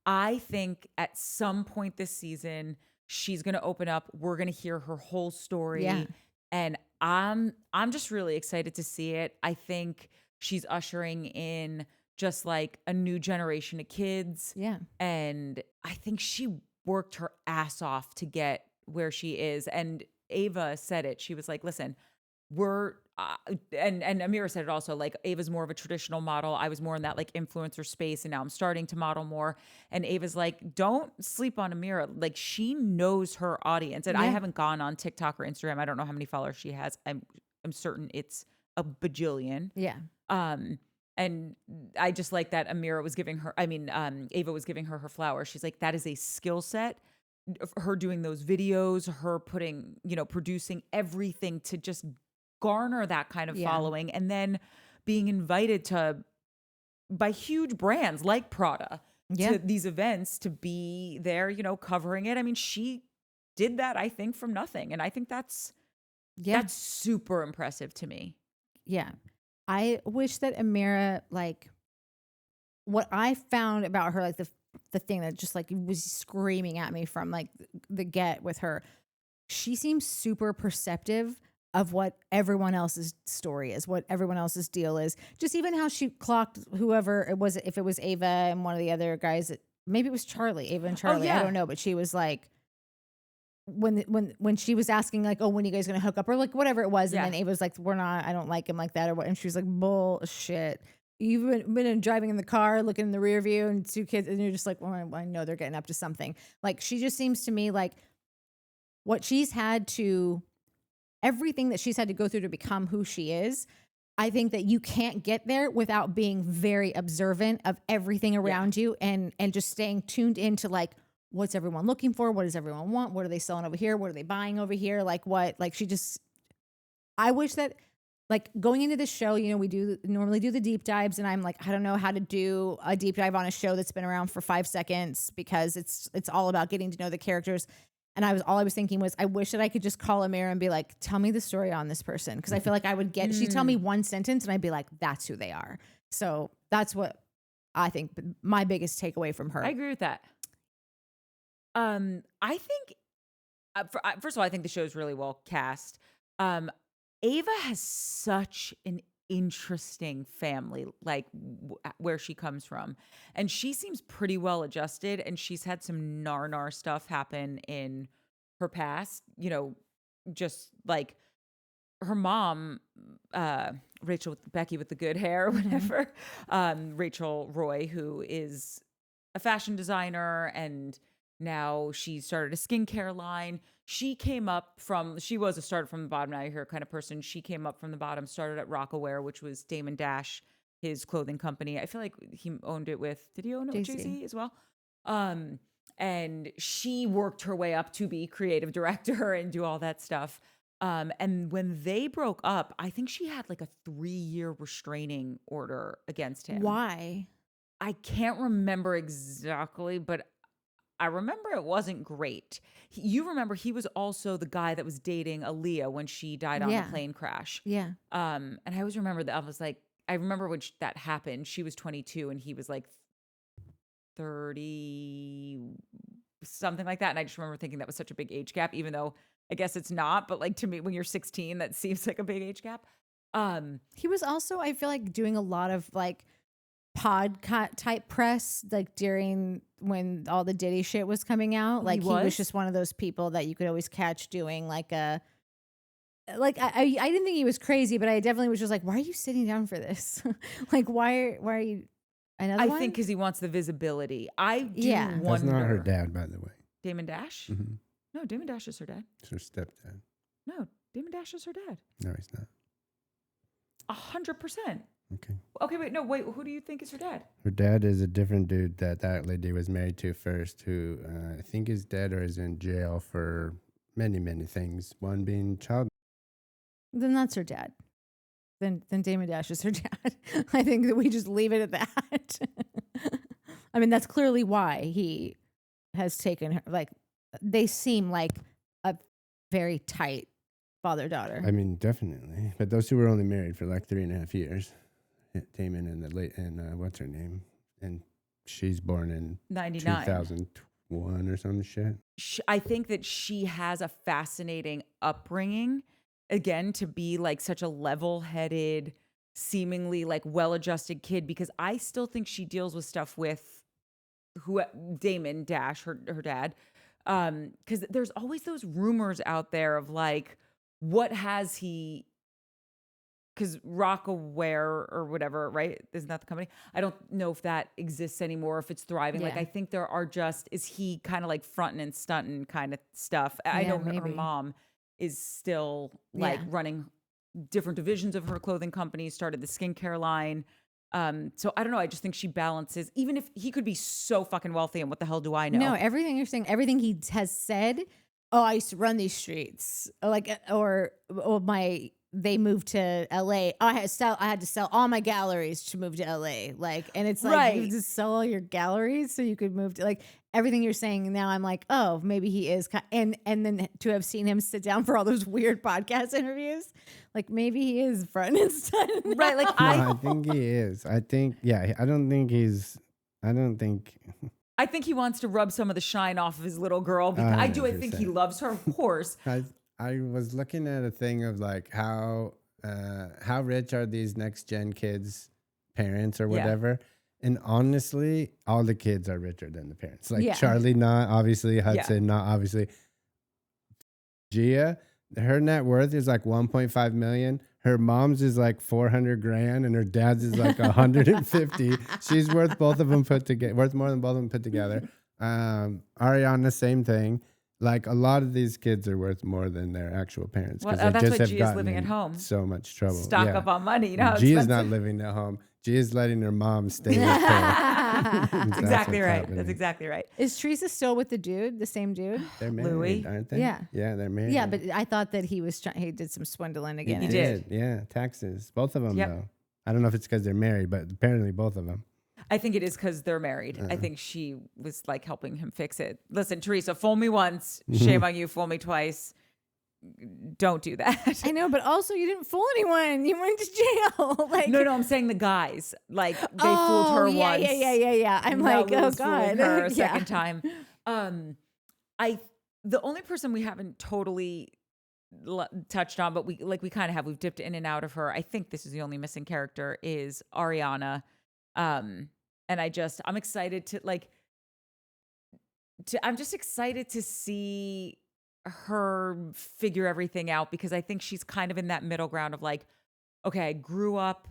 I think at some point this season she's gonna open up. We're gonna hear her whole story. And I'm just really excited to see it. I think she's ushering in just like a new generation of kids. Yeah. And I think she worked her ass off to get where she is. And Ava said it. She was like, listen, we're and Amira said it also, like Ava's more of a traditional model. I was more in that like influencer space, and now I'm starting to model more. And Ava's like, don't sleep on Amira. Like she knows her audience. And I haven't gone on TikTok or Instagram. I don't know how many followers she has. I'm certain it's a bajillion. Yeah. And I just like that Ava was giving her her flowers. She's like, that is a skill set. Her doing those videos, her putting, producing everything to just garner that kind of following, and then being invited by huge brands like Prada to these events to be there, covering it. I mean, she did that, I think, from nothing. And I think that's super impressive to me. Yeah. I wish that Amira, like what I found about her, like the thing that just like was screaming at me from like the get with her, she seems super perceptive of what everyone else's story is, what everyone else's deal is. Just even how she clocked whoever it was, if it was Ava and one of the other guys, maybe it was Charlie, Ava and Charlie, I don't know, but she was like, when she was asking like, oh, when are you guys gonna hook up or like whatever it was, and then Ava was like, we're not, I don't like him like that or what, and she was like, bullshit. You've been driving in the car, looking in the rear view, and two kids, and you're just like, well, I know they're getting up to something. Like she just seems to me like what she's had to. Everything that she's had to go through to become who she is, I think that you can't get there without being very observant of everything around you and just staying tuned into like, what's everyone looking for? What does everyone want? What are they selling over here? What are they buying over here? Like what, like she just, I wish that like going into this show, we normally do the deep dives, and I'm like, I don't know how to do a deep dive on a show that's been around for 5 seconds because it's all about getting to know the characters. And all I was thinking was, I wish that I could just call Amira and be like, tell me the story on this person. Because I feel like I would get, she'd tell me one sentence and I'd be like, that's who they are. So that's what I think my biggest takeaway from her. I agree with that. I think, first of all, I think the show is really well cast. Ava has such an interesting family, like where she comes from, and she seems pretty well adjusted, and she's had some nar stuff happen in her past, just like her mom, Becky with the good hair or whatever, Rachel Roy, who is a fashion designer, and now she started a skincare line. She was a started from the bottom, now you're her kind of person. She came up from the bottom, started at Rockaware, which was Damon Dash, his clothing company. I feel like he owned it did he own it with Jay-Z as well? And she worked her way up to be creative director and do all that stuff. And when they broke up, I think she had like a 3-year restraining order against him. Why? I can't remember exactly, but I remember it wasn't great. You remember he was also the guy that was dating Aaliyah when she died on the plane crash. Yeah. And I always remember that I was like, I remember when that happened, she was 22 and he was like 30, something like that. And I just remember thinking that was such a big age gap, even though I guess it's not. But like to me, when you're 16, that seems like a big age gap. He was also, I feel like, doing a lot of like type press, like during when all the Diddy shit was coming out. Like he was just one of those people that you could always catch doing like a. Like I didn't think he was crazy, but I definitely was just like, why are you sitting down for this? Like why are you? I think because he wants the visibility. I do wonder. That's not her dad, by the way. Damon Dash? Mm-hmm. No, Damon Dash is her dad. It's her stepdad. No, Damon Dash is her dad. No, he's not. 100%. Okay. Okay, wait. Who do you think is her dad? Her dad is a different dude that lady was married to first, who I think is dead or is in jail for many, many things. One being child. Then that's her dad. Then Damon Dash is her dad. I think that we just leave it at that. I mean, that's clearly why he has taken her. Like, they seem like a very tight father-daughter. I mean, definitely. But those two were only married for like 3.5 years. Damon and what's her name? And she's born in 99. 2001 or some shit. I think that she has a fascinating upbringing. Again, to be like such a level-headed, seemingly like well-adjusted kid, because I still think she deals with stuff with Damon Dash, her dad. Because there's always those rumors out there of like, what has he? Because Rockaware or whatever, right? Isn't that the company? I don't know if that exists anymore, if it's thriving. Yeah. Like, I think there are is he kind of like fronting and stunting kind of stuff? I know her mom is still like running different divisions of her clothing company, started the skincare line. So I don't know. I just think she balances, even if he could be so fucking wealthy, and what the hell do I know? No, everything you're saying, everything he has said. Oh, I used to run these streets, like, or they moved to LA. I had to sell all my galleries to move to LA. Like, and it's like, you just sell all your galleries so you could move to, like, everything you're saying now. I'm like, oh, maybe he is. And then to have seen him sit down for all those weird podcast interviews, like maybe he is front and center. Right. Like I think he is. I think he wants to rub some of the shine off of his little girl, because I think he loves her, of course. I was looking at a thing of like how rich are these next gen kids' parents or whatever. And honestly, all the kids are richer than the parents. Like Charlie, not obviously. Hudson, not obviously. Gia, her net worth is like 1.5 million. Her mom's is like 400 grand and her dad's is like 150. She's worth both of them put together, worth more than both of them put together. Ariana, same thing. Like a lot of these kids are worth more than their actual parents. Well, that's just why Gia's living at home. So much trouble. Stock up on money. You know, Gia's not living at home. Gia's letting her mom stay with her. That's exactly right. Happening. That's exactly right. Is Teresa still with the dude, the same dude? They're married, Louis? aren't they? Yeah. Yeah, they're married. Yeah, but I thought that he did some swindling again. He did. Yeah, taxes. Both of them, though. I don't know if it's because they're married, but apparently both of them. I think it is because they're married. I think she was like helping him fix it. Listen, Teresa, fool me once, shame on you, fool me twice. Don't do that. I know, but also you didn't fool anyone. You went to jail. Like, no, I'm saying the guys. Like they fooled her once. Yeah. I'm like, oh god, her a second time. The only person we haven't totally touched on, but we kind of have. We've dipped in and out of her. I think this is the only missing character is Ariana. And I'm excited I'm just excited to see her figure everything out, because I think she's kind of in that middle ground of like, okay, I grew up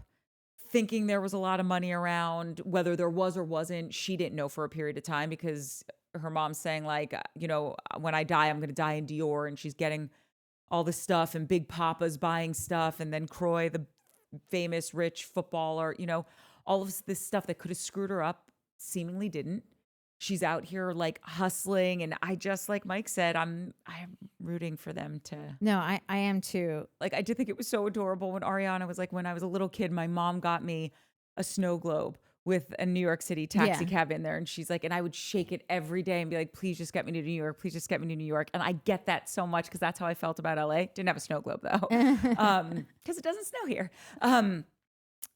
thinking there was a lot of money around, whether there was or wasn't, she didn't know for a period of time, because her mom's saying like, you know, when I die, I'm going to die in Dior, and she's getting all this stuff, and Big Papa's buying stuff, and then Croy, the famous rich footballer, you know, all of this stuff that could have screwed her up seemingly didn't. She's out here like hustling, and I just, like Mike said, I'm rooting for them to. No, I am too. Like, I did think it was so adorable when Ariana was like, when I was a little kid, my mom got me a snow globe with a New York City taxi cab in there, and she's like, and I would shake it every day and be like, please just get me to New York, please just get me to New York. And I get that so much, because that's how I felt about LA. Didn't have a snow globe though, because it doesn't snow here.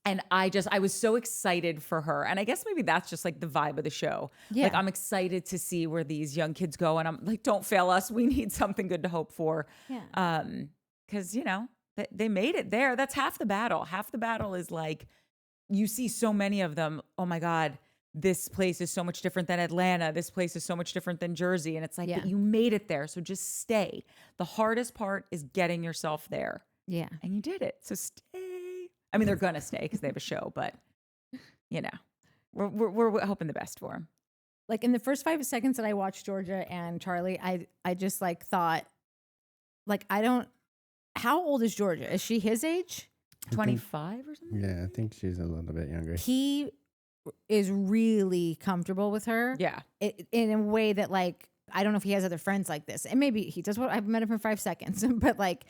And I was so excited for her. And I guess maybe that's just like the vibe of the show. Yeah. Like I'm excited to see where these young kids go. And I'm like, don't fail us. We need something good to hope for. Yeah. Cause they made it there. That's half the battle. Half the battle is like, you see so many of them. Oh my God, this place is so much different than Atlanta. This place is so much different than Jersey. And it's like, but you made it there. So just stay. The hardest part is getting yourself there. Yeah. And you did it. So stay. I mean, they're going to stay because they have a show, but we're hoping the best for them. Like in the first 5 seconds that I watched Georgia and Charlie, I just like thought, like, how old is Georgia? Is she his age? 25 or something? Yeah, I think she's a little bit younger. He is really comfortable with her. Yeah. In a way that, like, I don't know if he has other friends like this. And maybe he does. I've met him for 5 seconds, but like,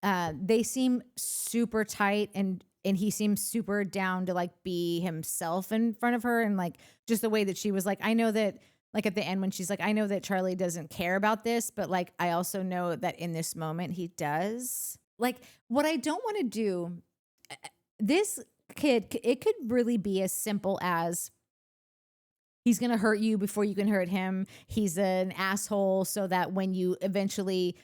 they seem super tight and he seems super down to like be himself in front of her. And like, just the way that she was like, I know that, like at the end when she's like, I know that Charlie doesn't care about this, but like, I also know that in this moment he does. Like, what I don't want to do, this kid, it could really be as simple as he's going to hurt you before you can hurt him. He's an asshole so that when you eventually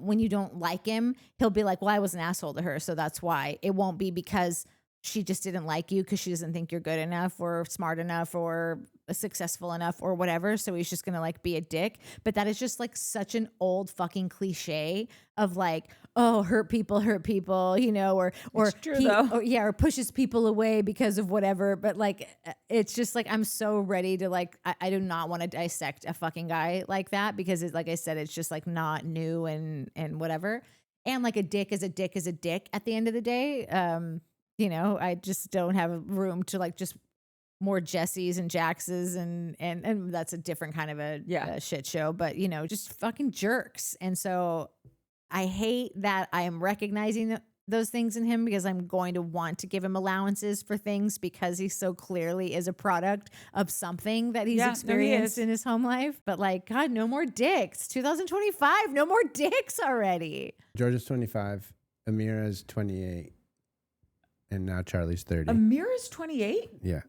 when you don't like him, he'll be like, well, I was an asshole to her, so that's why. It won't be because she just didn't like you because she doesn't think you're good enough or smart enough or successful enough or whatever. So he's just going to like be a dick. But that is just like such an old fucking cliche of like, oh, hurt people, you know, or it's true, though. Or pushes people away because of whatever. But like, it's just like, I'm so ready to like, I do not want to dissect a fucking guy like that because it's like I said, it's just like not new and whatever. And like a dick is a dick is a dick at the end of the day. You know, I just don't have room to like just more Jessies and Jaxes and that's a different kind of a shit show, but you know, just fucking jerks. And so I hate that I am recognizing those things in him because I'm going to want to give him allowances for things because he so clearly is a product of something that he's experienced in his home life. But like, God, no more dicks. 2025, no more dicks already. Georgia's 25, Amira's 28, and now Charlie's 30. Amira's 28? Yeah.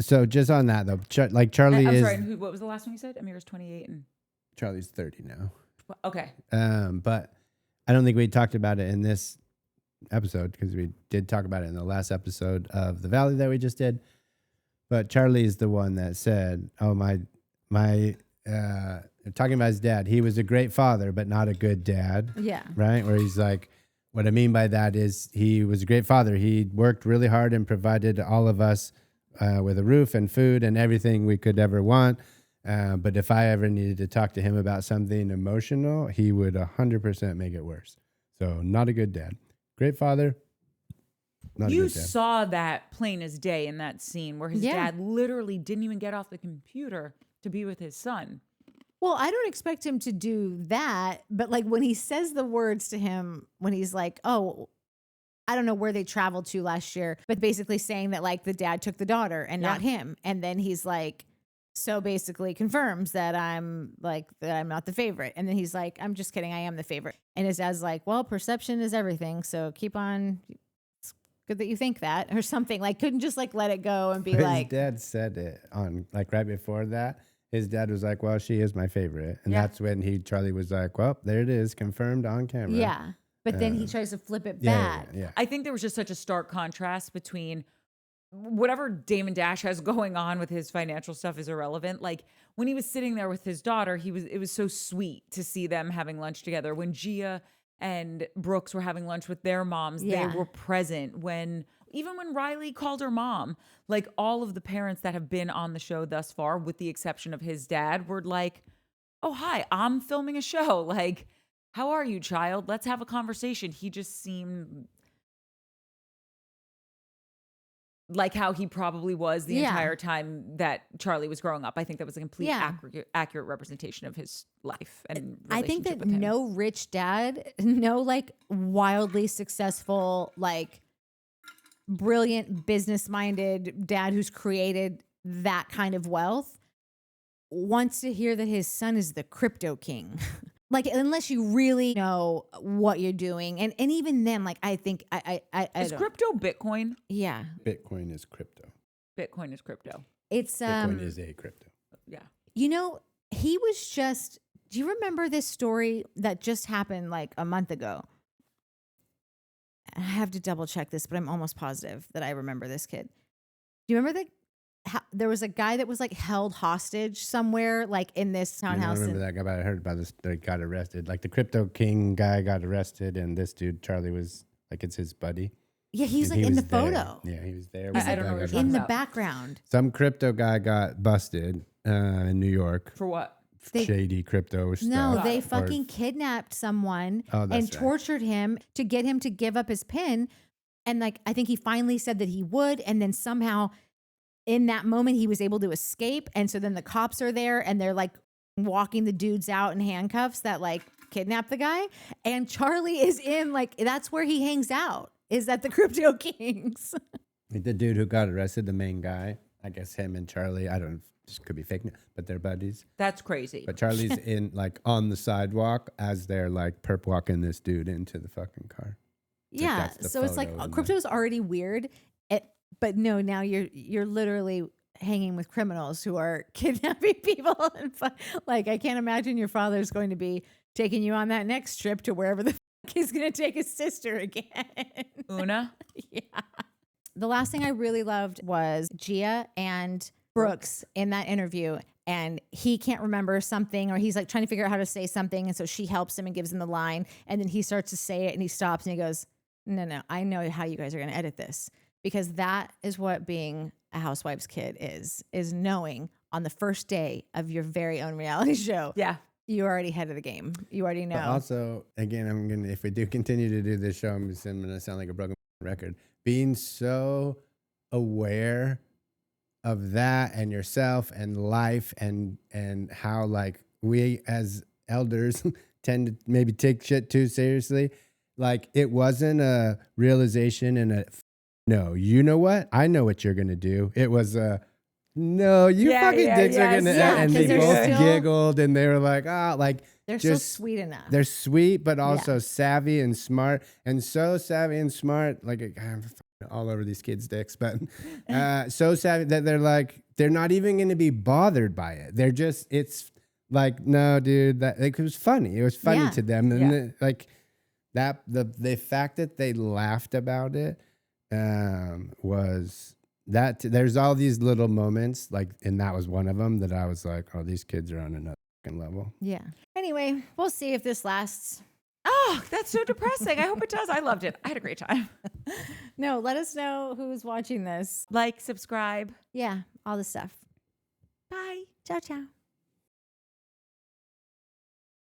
So just on that though, like Charlie I'm is. sorry. What was the last one you said? Amira's 28 and Charlie's 30 now. Okay. But I don't think we talked about it in this episode because we did talk about it in the last episode of The Valley that we just did. But Charlie is the one that said, "Oh talking about his dad. He was a great father, but not a good dad." Yeah. Right. Where he's like, what I mean by that is he was a great father. He worked really hard and provided all of us with a roof and food and everything we could ever want. But if I ever needed to talk to him about something emotional, he would 100% make it worse. So not a good dad. Great father. Not a You good dad. saw that plain as day in that scene where his dad literally didn't even get off the computer to be with his son. Well, I don't expect him to do that, but like when he says the words to him, when he's like, oh, I don't know where they traveled to last year, but basically saying that like the dad took the daughter and not him. And then he's like, so basically confirms that I'm not the favorite. And then he's like, I'm just kidding. I am the favorite. And his dad's like, well, perception is everything. So keep on. It's good that you think that or something. Like couldn't just like let it go and be like. His dad said it on like right before that. His dad was like, well, she is my favorite. And that's when Charlie was like, well, there it is, confirmed on camera. Yeah. But then he tries to flip it back. Yeah. I think there was just such a stark contrast between whatever Damon Dash has going on with his financial stuff is irrelevant. Like when he was sitting there with his daughter, it was so sweet to see them having lunch together. When Gia and Brooks were having lunch with their moms, they were present. Even when Riley called her mom, like all of the parents that have been on the show thus far, with the exception of his dad, were like, oh, hi, I'm filming a show. Like, how are you, child? Let's have a conversation. He just seemed like how he probably was the entire time that Charlie was growing up. I think that was a complete accurate representation of his life and relationship I think that with him. no rich dad, no like wildly successful, like brilliant business-minded dad who's created that kind of wealth wants to hear that his son is the crypto king. Like, unless you really know what you're doing. And even then, like, I think I Is don't. crypto Bitcoin? Yeah. Bitcoin is crypto. Bitcoin is crypto. It's, Bitcoin is a crypto. Yeah. you know, he was just, do you remember this story that just happened like a month ago? I have to double check this, but I'm almost positive that I remember this kid. Do you remember there was a guy that was like held hostage somewhere, like in this I townhouse? remember that guy, but I heard about this. That got arrested. Like the crypto king guy got arrested, and this dude Charlie was like, it's his buddy. Yeah, he's And like he in the was there. photo. Yeah, he was there. I don't know what you're talking In the about. background. Some crypto guy got busted in New York. For what? Shady crypto stuff. No, they Or- fucking kidnapped someone Oh, that's and right. tortured him to get him to give up his pin. And like, I think he finally said that he would. And then somehow in that moment, he was able to escape. And so then the cops are there and they're like walking the dudes out in handcuffs that like kidnapped the guy. And Charlie is in like, that's where he hangs out, is at the Crypto Kings. Like the dude who got arrested, the main guy. I guess him and Charlie. I don't know. This could be fake, but they're buddies. That's crazy. But Charlie's in like on the sidewalk as they're like perp walking this dude into the fucking car. Yeah. that's the So it's like photo and crypto is already weird. But no, now you're literally hanging with criminals who are kidnapping people. And like, I can't imagine your father's going to be taking you on that next trip to wherever the fuck he's going to take his sister again. Una? Yeah. The last thing I really loved was Gia and Brooks in that interview. And he can't remember something, or he's like trying to figure out how to say something. And so she helps him and gives him the line. And then he starts to say it and he stops and he goes, no, I know how you guys are going to edit this. Because that is what being a housewife's kid is knowing on the first day of your very own reality show. Yeah. You're already ahead of the game. You already know. But also, again, if we do continue to do this show, I'm going to sound like a broken record. Being so aware of that and yourself and life and how like we as elders tend to maybe take shit too seriously. Like it wasn't a realization and no, you know what? I know what you're going to do. It was no, you fucking dicks are going to, and they both giggled and they were like, like they're just so sweet enough. They're sweet, but also savvy and smart, and so savvy and smart. Like I'm all over these kids' dicks, but so savvy that they're not even going to be bothered by it. They're just, it's like, no, dude, that like, it was funny. It was funny to them, and the fact that they laughed about it was that. There's all these little moments, like, and that was one of them that I was like, oh, these kids are on another level. Yeah. Anyway, we'll see if this lasts. Oh, that's so depressing. I hope it does. I loved it. I had a great time. No, let us know who's watching this. Like, subscribe. Yeah, all the stuff. Bye. Ciao, ciao.